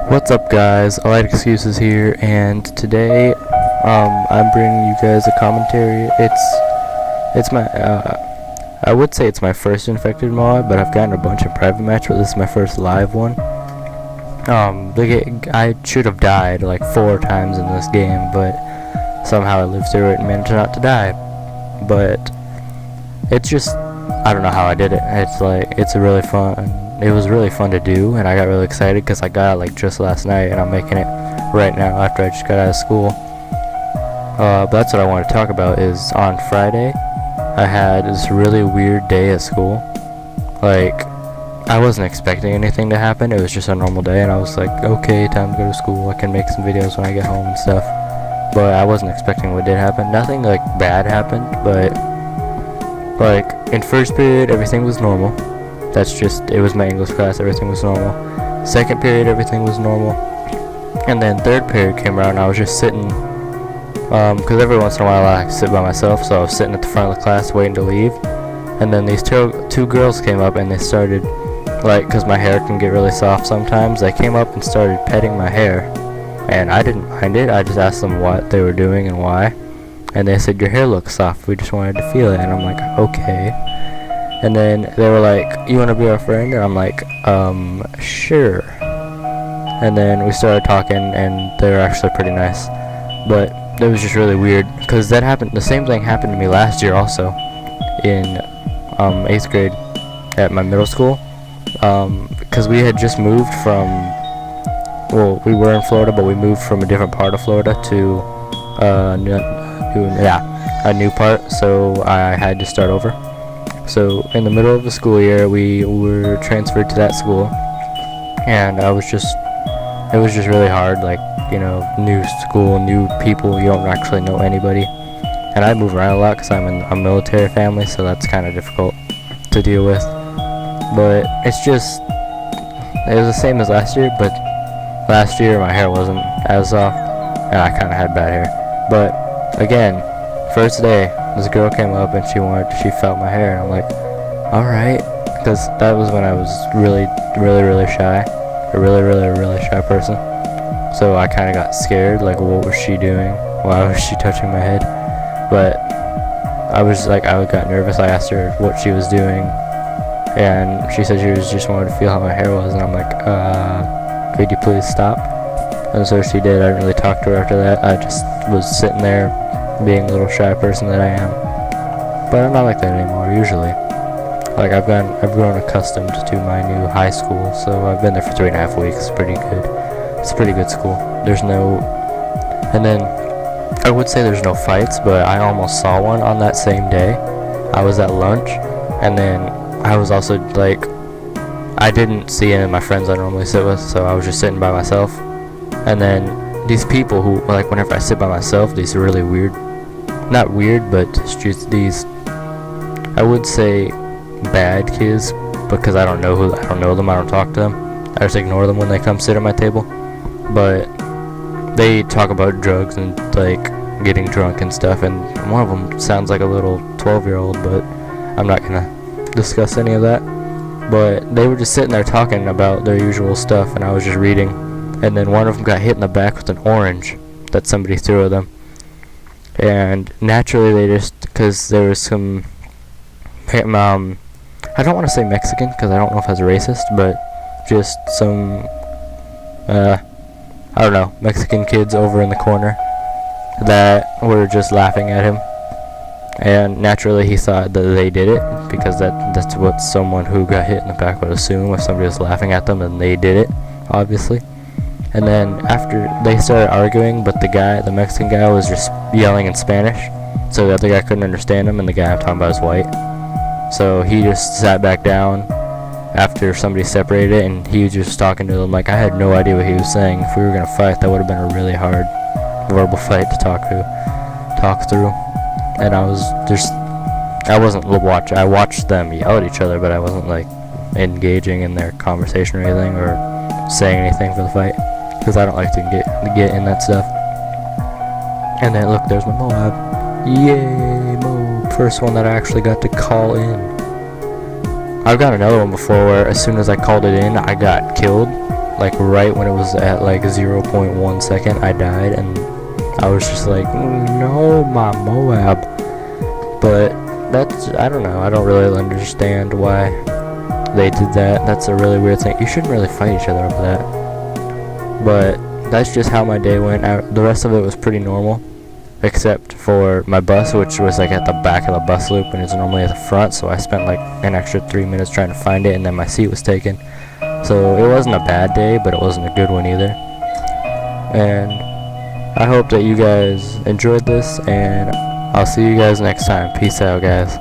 What's up, guys? Alright, Excuses here, and today I'm bringing you guys a commentary. It's my I would say it's my first infected Moab, but I've gotten a bunch of private match, but this is my first live one. I should have died like 4 times in this game, but somehow I lived through it and managed not to die. But it's just, I don't know how I did it. It was really fun to do, and I got really excited because I got it like just last night, and I'm making it right now after I just got out of school. But that's what I want to talk about. Is on Friday I had this really weird day at school. Like, I wasn't expecting anything to happen. It was just a normal day, and I was like, okay, time to go to school. I can make some videos when I get home and stuff. But I wasn't expecting what did happen. Nothing like bad happened, but like in first period everything was normal. It was my English class, everything was normal. Second period, everything was normal. And then third period came around, and I was just sitting, because every once in a while I like to sit by myself, so I was sitting at the front of the class waiting to leave. And then these two girls came up, and they started, like, because my hair can get really soft sometimes, they came up and started petting my hair. And I didn't mind it. I just asked them what they were doing and why. And they said, your hair looks soft, we just wanted to feel it. And I'm like, okay. And then they were like, you want to be our friend? And I'm like, sure. And then we started talking, and they were actually pretty nice. But it was just really weird, because the same thing happened to me last year also, in 8th grade at my middle school. Because we had just moved from, well, we were in Florida, but we moved from a different part of Florida to a new part, so I had to start over. So in the middle of the school year, we were transferred to that school, and it was just really hard. Like, you know, new school, new people, you don't actually know anybody. And I move around a lot because I'm in a military family, so that's kind of difficult to deal with. But it was the same as last year, but last year my hair wasn't as soft, and I kind of had bad hair. But again, first day, this girl came up and she felt my hair, and I'm like, alright, because that was when I was really shy, a really shy person. So I kind of got scared, like, what was she doing? Why was she touching my head? But I got nervous. I asked her what she was doing, and she said she just wanted to feel how my hair was, and I'm like, could you please stop? And so she did. I didn't really talk to her after that. I just was sitting there, being a little shy person that I am. But I'm not like that anymore, usually. Like, I've grown accustomed to my new high school, so I've been there for 3.5 weeks. It's pretty good. It's a pretty good school. And then, I would say there's no fights, but I almost saw one on that same day. I was at lunch, and then I was also, like, I didn't see any of my friends I normally sit with, so I was just sitting by myself. And then these people who, like, whenever I sit by myself, these really weird, not weird, but just these, I would say, bad kids, because I don't know them, I don't talk to them, I just ignore them when they come sit at my table. But they talk about drugs and, like, getting drunk and stuff, and one of them sounds like a little 12-year-old, but I'm not gonna discuss any of that. But they were just sitting there talking about their usual stuff, and I was just reading. And then one of them got hit in the back with an orange that somebody threw at them. And naturally because there was some, I don't want to say Mexican because I don't know if that's racist, but just some, I don't know, Mexican kids over in the corner that were just laughing at him. And naturally he thought that they did it, because that's what someone who got hit in the back would assume. If somebody was laughing at them, then they did it, obviously. And then after they started arguing, but the Mexican guy was just yelling in Spanish, so the other guy couldn't understand him, and the guy I'm talking about is white. So he just sat back down after somebody separated, and he was just talking to them. Like, I had no idea what he was saying. If we were gonna fight, that would have been a really hard verbal fight to talk through. And I watched them yell at each other, but I wasn't, like, engaging in their conversation or anything, or saying anything for the fight, because I don't like to get in that stuff. And then look, there's my Moab. Yay, Moab. First one that I actually got to call in. I've got another one before where as soon as I called it in, I got killed. like right when it was at like 0.1 second, I died, and I was just like, no, my Moab. But that's, I don't know, I don't really understand why they did that. That's a really weird thing. You shouldn't really fight each other over that. But that's just how my day went. The rest of it was pretty normal, except for my bus, which was like at the back of the bus loop and it's normally at the front, so I spent like an extra 3 minutes trying to find it, and then my seat was taken. So it wasn't a bad day, but it wasn't a good one either. And I hope that you guys enjoyed this, and I'll see you guys next time. Peace out, guys.